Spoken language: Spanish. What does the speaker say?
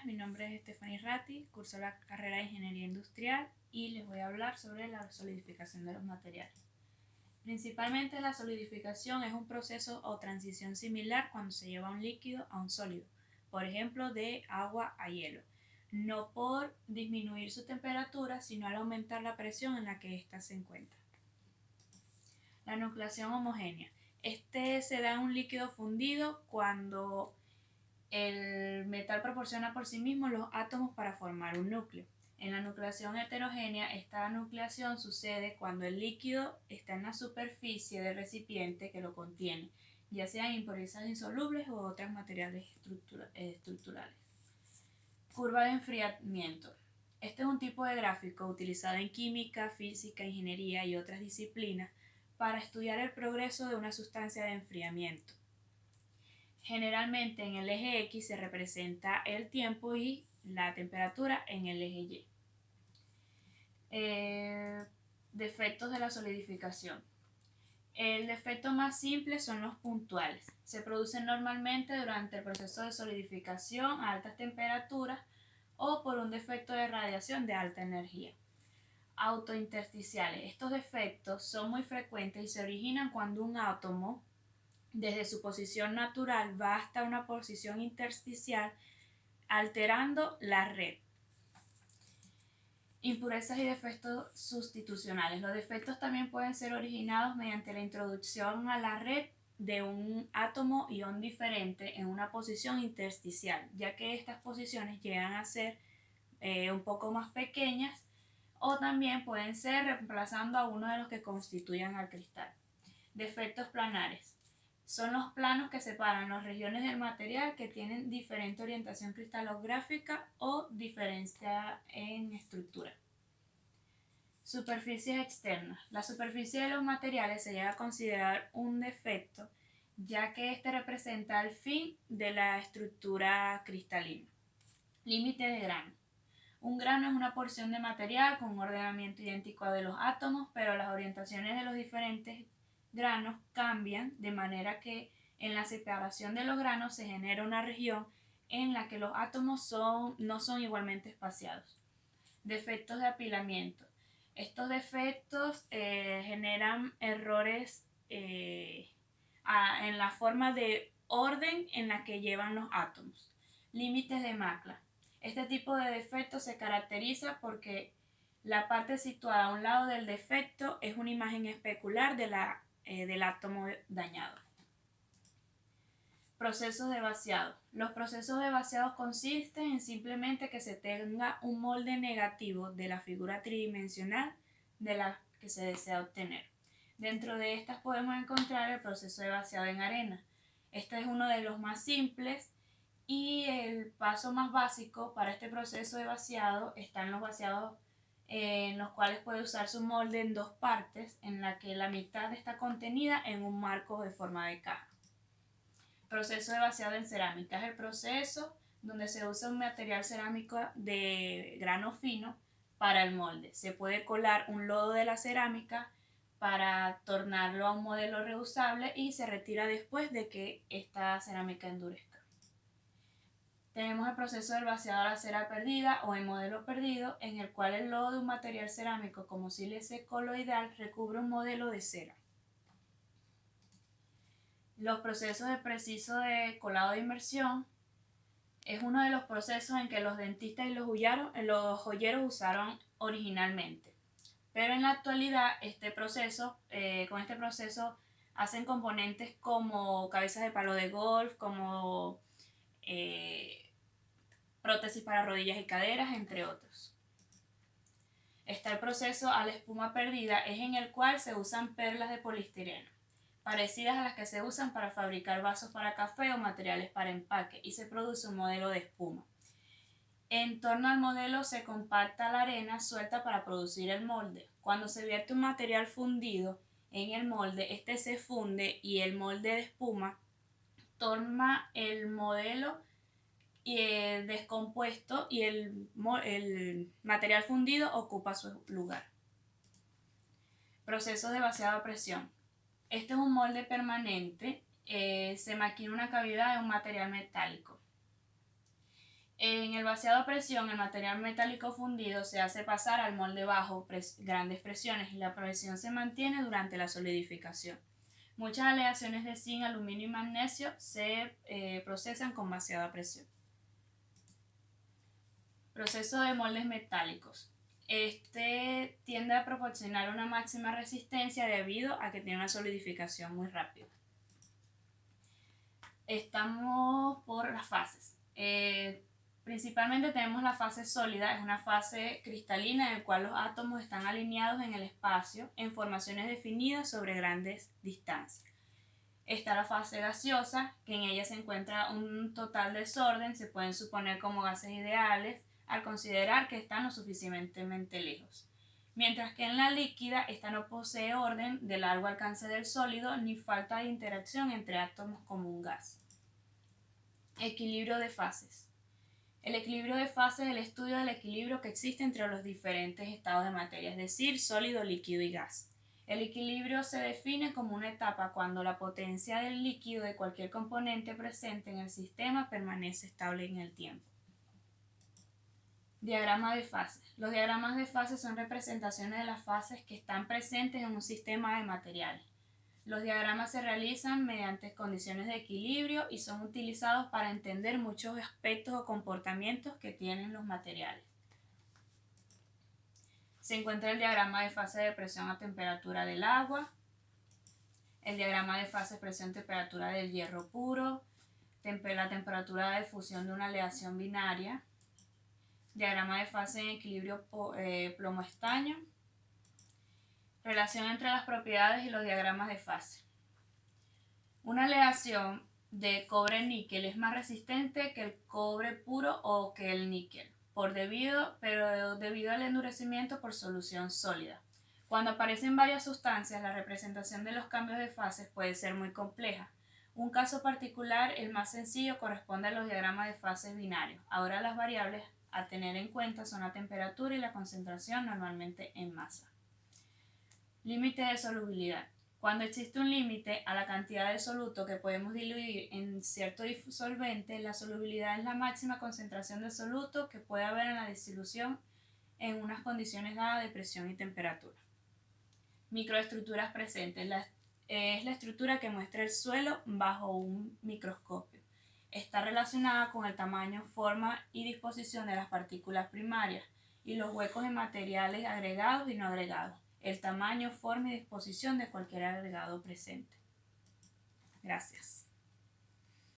Mi nombre es Stephanie Ratti, curso la carrera de Ingeniería Industrial y les voy a hablar sobre la solidificación de los materiales. Principalmente la solidificación es un proceso o transición similar cuando se lleva un líquido a un sólido, por ejemplo de agua a hielo, no por disminuir su temperatura, sino al aumentar la presión en la que ésta se encuentra. La nucleación homogénea. Este se da en un líquido fundido cuando el metal proporciona por sí mismo los átomos para formar un núcleo. En la nucleación heterogénea, esta nucleación sucede cuando el líquido está en la superficie del recipiente que lo contiene, ya sean impurezas insolubles u otros materiales estructurales. Curva de enfriamiento. Este es un tipo de gráfico utilizado en química, física, ingeniería y otras disciplinas para estudiar el progreso de una sustancia de enfriamiento. Generalmente en el eje X se representa el tiempo y la temperatura en el eje Y. Defectos de la solidificación. El defecto más simple son los puntuales. Se producen normalmente durante el proceso de solidificación a altas temperaturas o por un defecto de radiación de alta energía. Autointersticiales. Estos defectos son muy frecuentes y se originan cuando un átomo desde su posición natural va hasta una posición intersticial, alterando la red. Impurezas y defectos sustitucionales. Los defectos también pueden ser originados mediante la introducción a la red de un átomo ion diferente en una posición intersticial, ya que estas posiciones llegan a ser un poco más pequeñas, o también pueden ser reemplazando a uno de los que constituyan al cristal. Defectos planares. Son los planos que separan las regiones del material que tienen diferente orientación cristalográfica o diferencia en estructura. Superficies externas. La superficie de los materiales se llega a considerar un defecto, ya que este representa el fin de la estructura cristalina. Límite de grano. Un grano es una porción de material con un ordenamiento idéntico a de los átomos, pero las orientaciones de los diferentes granos cambian de manera que en la separación de los granos se genera una región en la que los átomos no son igualmente espaciados. Defectos de apilamiento. Estos defectos generan errores en la forma de orden en la que llevan los átomos. Límites de Maclaurin. Este tipo de defecto se caracteriza porque la parte situada a un lado del defecto es una imagen especular del átomo dañado. Procesos de vaciado. Los procesos de vaciado consisten en simplemente que se tenga un molde negativo de la figura tridimensional de la que se desea obtener. Dentro de estas podemos encontrar el proceso de vaciado en arena. Este es uno de los más simples y el paso más básico para este proceso de vaciado están los vaciados en los cuales puede usarse un molde en dos partes, en la que la mitad está contenida en un marco de forma de caja. Proceso de vaciado en cerámica. Es el proceso donde se usa un material cerámico de grano fino para el molde. Se puede colar un lodo de la cerámica para tornarlo a un modelo reusable y se retira después de que esta cerámica endurezca. Tenemos el proceso del vaciado a la cera perdida o en modelo perdido, en el cual el lodo de un material cerámico como sílice coloidal recubre un modelo de cera. Los procesos de preciso de colado de inmersión es uno de los procesos en que los dentistas y los joyeros usaron originalmente. Pero en la actualidad con este proceso hacen componentes como cabezas de palo de golf, como prótesis para rodillas y caderas, entre otros. Está el proceso a la espuma perdida, es en el cual se usan perlas de poliestireno, parecidas a las que se usan para fabricar vasos para café o materiales para empaque, y se produce un modelo de espuma. En torno al modelo se compacta la arena suelta para producir el molde. Cuando se vierte un material fundido en el molde, este se funde y el molde de espuma toma el modelo descompuesto y el material fundido ocupa su lugar. Proceso de vaciado a presión. Este es un molde permanente, se maquina una cavidad de un material metálico. En el vaciado a presión, el material metálico fundido se hace pasar al molde bajo grandes presiones y la presión se mantiene durante la solidificación. Muchas aleaciones de zinc, aluminio y magnesio se procesan con vaciado a presión. Proceso de moldes metálicos. Este tiende a proporcionar una máxima resistencia debido a que tiene una solidificación muy rápida. Estamos por las fases. Principalmente tenemos la fase sólida, es una fase cristalina en la cual los átomos están alineados en el espacio en formaciones definidas sobre grandes distancias. Está la fase gaseosa, que en ella se encuentra un total desorden, se pueden suponer como gases ideales al considerar que están lo suficientemente lejos. Mientras que en la líquida, esta no posee orden de largo alcance del sólido ni falta de interacción entre átomos como un gas. Equilibrio de fases. El equilibrio de fases es el estudio del equilibrio que existe entre los diferentes estados de materia, es decir, sólido, líquido y gas. El equilibrio se define como una etapa cuando la potencia del líquido de cualquier componente presente en el sistema permanece estable en el tiempo. Diagrama de fases. Los diagramas de fases son representaciones de las fases que están presentes en un sistema de materiales. Los diagramas se realizan mediante condiciones de equilibrio y son utilizados para entender muchos aspectos o comportamientos que tienen los materiales. Se encuentra el diagrama de fase de presión a temperatura del agua, el diagrama de fase de presión-temperatura del hierro puro, la temperatura de fusión de una aleación binaria, diagrama de fase en equilibrio plomo-estaño, relación entre las propiedades y los diagramas de fase. Una aleación de cobre-níquel es más resistente que el cobre puro o que el níquel, pero debido al endurecimiento por solución sólida. Cuando aparecen varias sustancias, la representación de los cambios de fases puede ser muy compleja. Un caso particular, el más sencillo, corresponde a los diagramas de fases binarios. Ahora las variables a tener en cuenta son la temperatura y la concentración, normalmente en masa. Límite de solubilidad. Cuando existe un límite a la cantidad de soluto que podemos diluir en cierto disolvente, la solubilidad es la máxima concentración de soluto que puede haber en la disolución en unas condiciones dadas de presión y temperatura. Microestructuras presentes. Es la estructura que muestra el suelo bajo un microscopio. Está relacionada con el tamaño, forma y disposición de las partículas primarias y los huecos en materiales agregados y no agregados, el tamaño, forma y disposición de cualquier agregado presente. Gracias.